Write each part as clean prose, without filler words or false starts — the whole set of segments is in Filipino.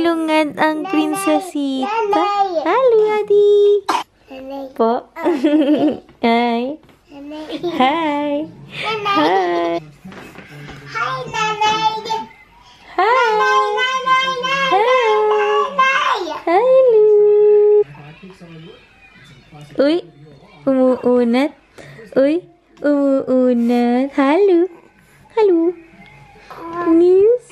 Bulungan ang prinsesita. Halo, Adi. Po. Hi. Hi. Hi. Hi, Nanay. Hi. Hello. Uy, umuunat. Uy, umuunat. Halo. Halo. News.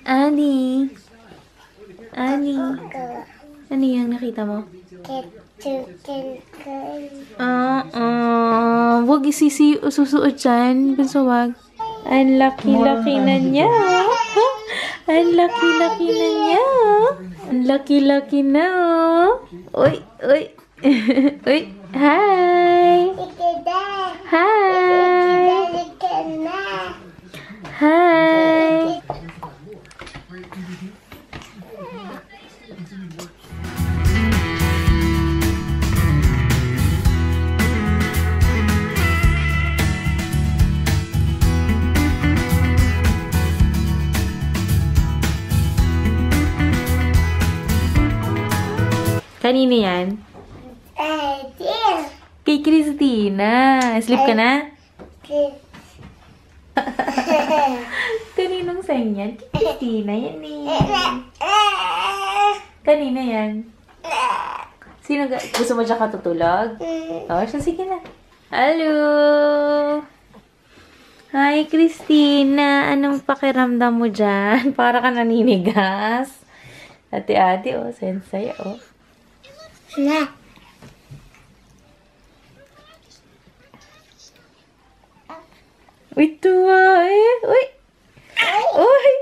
Ani. Ani. Ano yung nakita mo? Huwag susuot dyan. Bunso, wag. Ang laki-laki na niya. Ang laki-laki na niya. Ang laki-laki na. Uy, uy. Uy, hi. Hi. Hi. Kanina yan? Kay Christina. Sleep ka na? Kaninong sign yan? Kay Christina yan eh. Kanina yan? Sino gusto mo dyan katutulog? Oh, siya, sige na. Hello! Hi, Christina. Anong pakiramdam mo dyan? Para ka naninigas. Ate-ate, oh. Sensay, oh. Na. Uy, tuwa eh. Uy! Uy!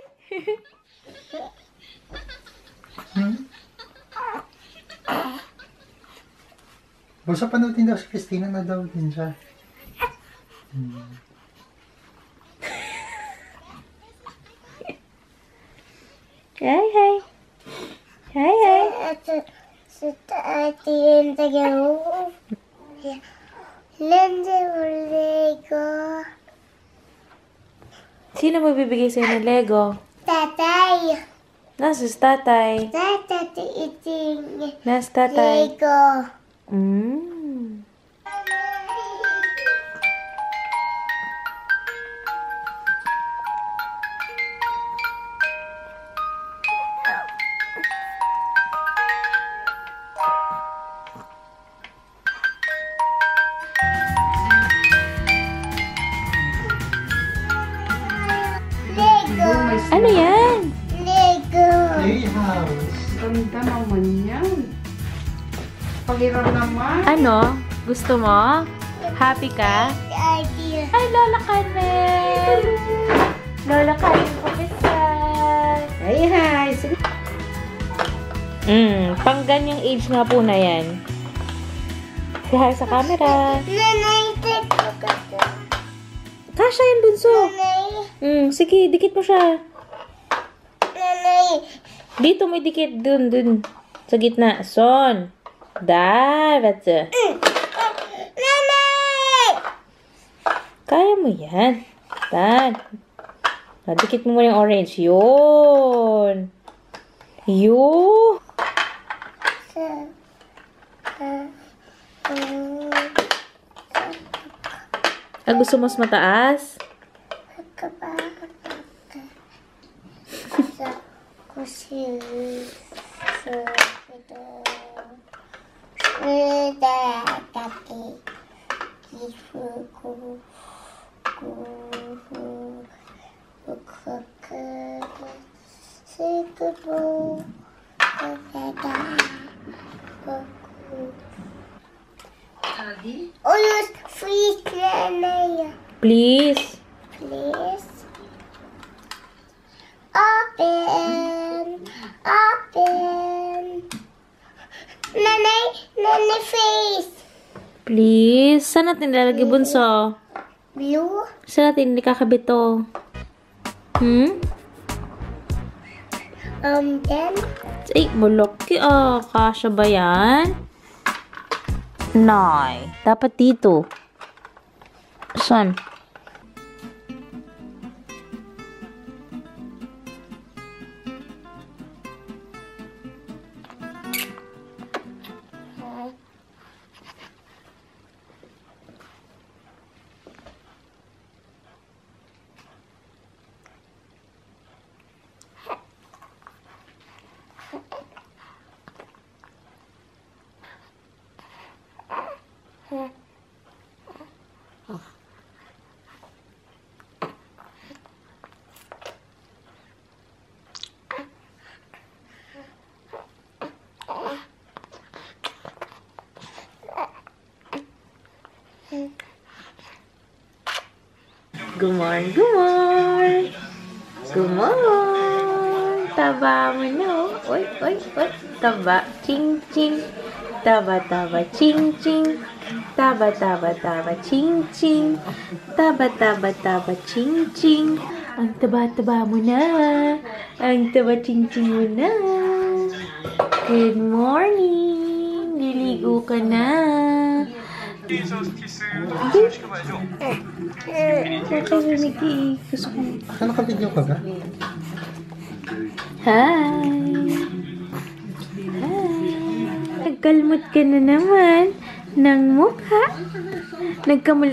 Basta panutin daw si Christina na daw din siya. Hi, hi. Hi, hi. Sino magbibigay sa'yo ng Lego? Tatay. Nasa si tatay. Tatay eating Nasa tatay. Lego. Ano yan? Lego. Playhouse. Ganda naman yan. Pagiram naman. Ano? Gusto mo? Happy ka? Idea. Ay, Lola Carmen! Lola Carmen Kumisan! Ay, hi. Pang ganyang age nga po na yan. Si hi sa camera. Nanay, take mo ka to. Kasha yan, bunso. Nanay. Sige, dikit mo siya. Nanay. Dito may dikit. Dun. Sa gitna. Son. That's it. Nanay! Kaya mo yan. Dikit mo yung orange. Yun. Yun. Gusto mo mas mataas? Please. Please. Open. Nanay face. Please. Saan natin lalagay, bunso? Blue. Saan natin nakakabit to? Then. Ay, malaki kasya ba yan? Nay, dapat dito. Saan? Good morning, good morning. Good morning. Taba mo na, oh. Oy, oy, oy. Taba, ching, ching. Taba, taba, ching, ching. Taba, taba, taba, ching, ching. Taba, taba, taba, ching, ching. Ang taba-taba mo na. Ang taba, ching, ching mo na. Good morning. Liligo ka na. Ano ka video ka ba? Hi! Nagkalmot ka na naman ng mukha.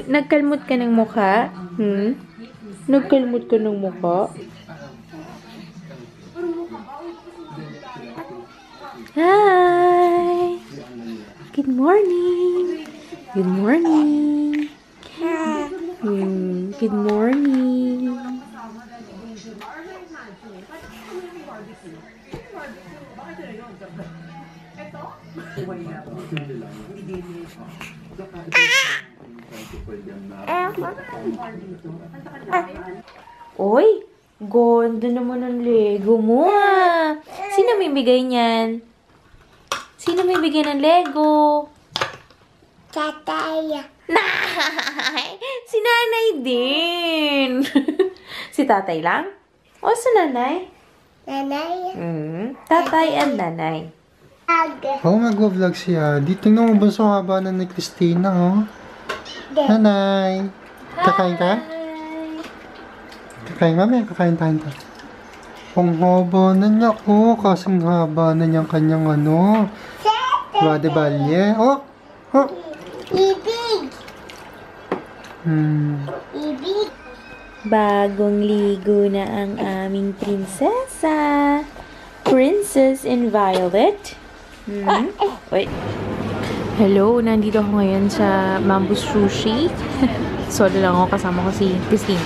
Nagkalmot ka ng mukha? Nagkalmot ka ng mukha? Hi! Good morning! Good morning! Good morning! Oy, ganda naman ang Lego mo ah. Sino may bigay niyan? Sino may bigay ng Lego? Tatay. Nay! Si nanay din. Si tatay lang? O si nanay? Nanay. Tatay and nanay. Ag. Oo, mag-vlog siya. Dito na mo ba sa haba na ni Christina, oh? Nanay! Kakain ka? Kakain kami, kakain tayo. Ang haba na niya, oh. Kasing haba na niya kanyang ano. Bade balye. Oh! Oh! Ibig. Ibig. Bagong ligo na ang aming prinsesa. Princess in Violet. Wait. Hello, nandito ako ngayon sa Mambo Sushi. Solo lang ako, kasama ko si Christina.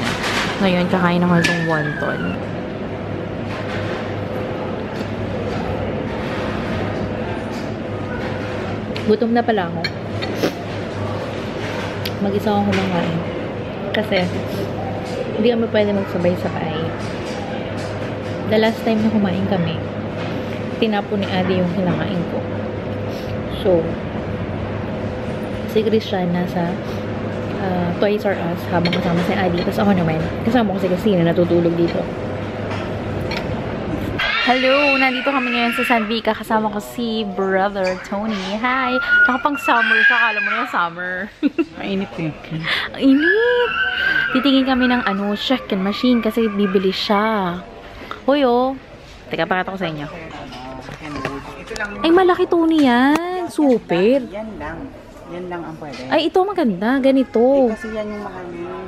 Ngayon, kakain ako itong wonton. Gutom na pala ako. Mag-isa ako kumakain. Kasi, hindi kami pwede magsabay-sabay. The last time na kumain kami, tinapon ni Adi yung kinakain ko. So, si Christian nasa Toys R Us habang kasama si Adi. Tapos ako naman, kasama ko si Christina, natutulog dito. Hello! Nandito kami ngayon sa San Vika. Kasama ko si Brother Tony. Hi! Nakapang summer siya. Akala mo na summer. Mainit eh. Ang init! Titingin kami ng second machine kasi bibili siya. Hoy, oh. Teka, pakita ko sa inyo. Ay, malaki Tony yan. Super. Yan lang. Yan lang ang pwede. Ay, ito maganda. Ganito. Kasi yan yung mahal yun.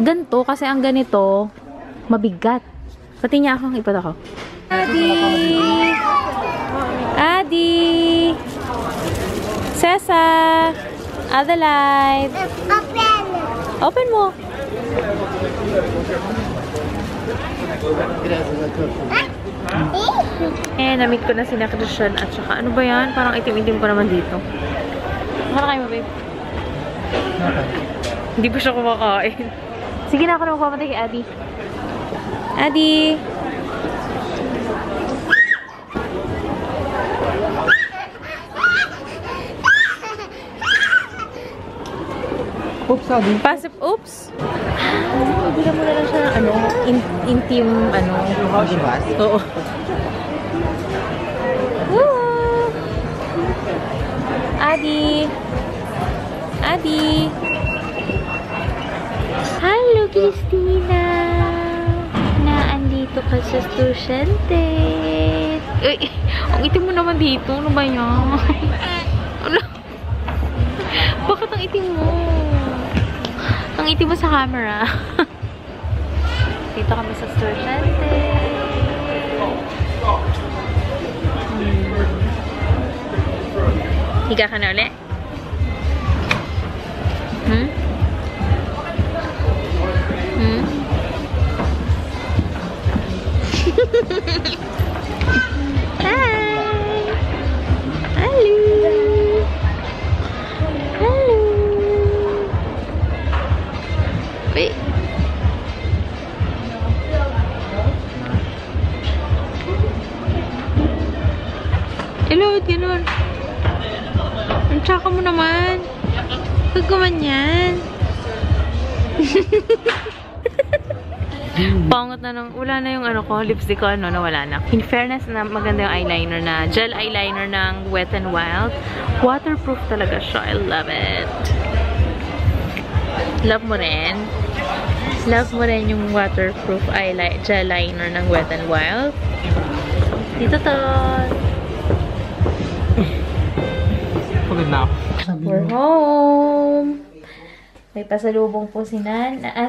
Ganito, kasi ang ganito, mabigat. Pati niya ako, ipat ako. Adi! Adi! Sesa! Adelaide! Open. Open mo! Namit ko na si Christian at saka, ano ba yan? Parang itim-itim pa naman dito. Ano kayo mo, babe? Hindi pa siya kumakain. Sige na ako na magpamatay kay Adi. Adi! Oops, Adi. Passive, oops. Bigyan mo na lang siya ng ano, intim, ano. Oo. Woo! Adi. Adi. Hello, Christina. Naandito ka sa estudyante. Uy, ang itim mo naman dito. Ano ba yan? Ano? Bakit ang itim mo? Ang itim mo sa camera. Dito kami sa estudyante. Higa ka na ulit? Hmm? Hmm? Hi! Hello! Hello! Wait. Hello, ganun. Ang tsaka mo naman. Huwag ka man yan. Pangot na nung, wala na yung ano ko, lipstick ko, ano, nawala na. In fairness, na maganda yung eyeliner na, gel eyeliner ng Wet n Wild. Waterproof talaga siya. I love it. Love mo rin? Love mo rin yung waterproof gel liner ng Wet n Wild? Dito to. Pagod na ako. We're home. May pasalubong po si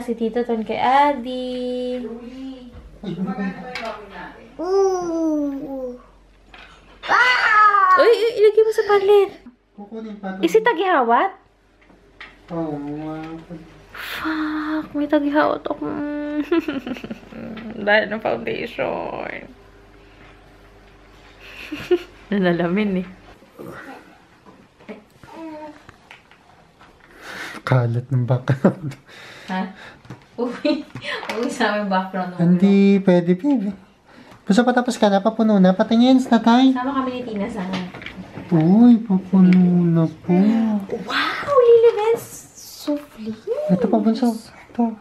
si Tito Ton kay Adi. Ooh. Uy, ilagay mo sa palit. Kukunin pa ito. Isi tagihawat? Oo, Fuck, may tagihawat ako. Dahil ng foundation. Nanalamin eh. kalat ng background. Ha? Uy, sa aming background. Hindi, pwede, baby. Basta patapos ka na, papuno na. Patingin, tatay. Sama kami ni Tina sana. Uy, papuno na po. Wow, Lilibes! Soufflé. Ito pa, bunso. Ito,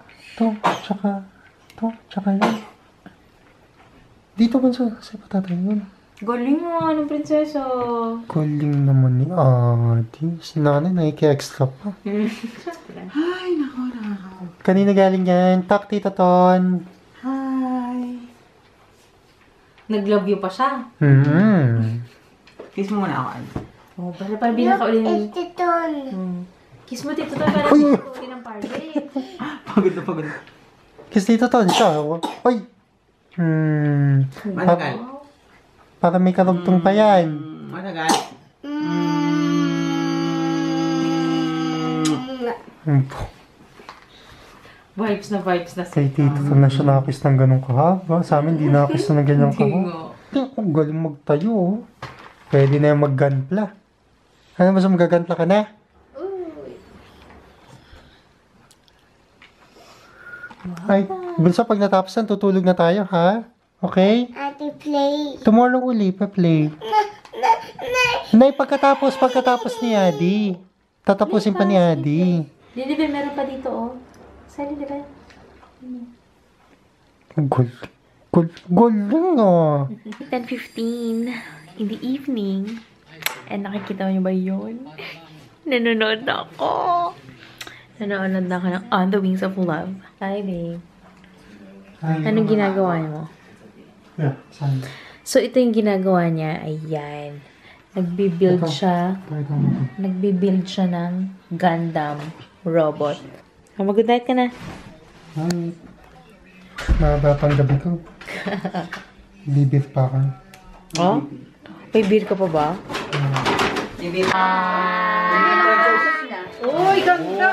tsaka yun. Dito, bunso. Kasi patatay yun. Galing nga, anong prinsesa. Galing naman ni Adi. Si nanay, nakiki-extra pa. Ay, nako. Kanina galing yan. Tak, Tita Ton. Hi. Nag-love you pa siya. Kiss mo muna ako, Ann. Oh, basta parang binakauli ng... Ito. Kiss mo dito to, parang binakauli ng party. Pagod na pagod. Kiss Tita Ton siya. Uy. Matagal. Para may karugtong pa yan. Matagal. Vibes na Kay Tito Ton na siya nakakiss ng ganong kahaba. Sa amin, di nakakiss na ng ganyang kahaba. Ang galing magtayo. Oh. Pwede na yung maggantla. Ano ba sa magagantla ka na? Ay, bunso, pag natapos na, tutulog na tayo, ha? Okay? Ate play. Tomorrow uli, pa-play. Nay, pagkatapos ni Adi. Tatapusin pa ni Adi. Lilibel, meron pa dito, oh. Sa Lilibel. Galing, oh. 10:15 in the evening. And nakikita niyo ba yun? Nanonood na ako. Nanonood na ako ng On the Wings of Love. Hi, babe. Anong ginagawa mo? Yeah, saan? So, ito yung ginagawa niya. Ayan. Nagbibuild siya. Nagbibuild siya ng Gundam robot. Mag-good night ka na. Ay, mahaba pang gabi ko. Bibit pa ako. Oh? May beer ka pa ba? Bibit. Uy, ganda!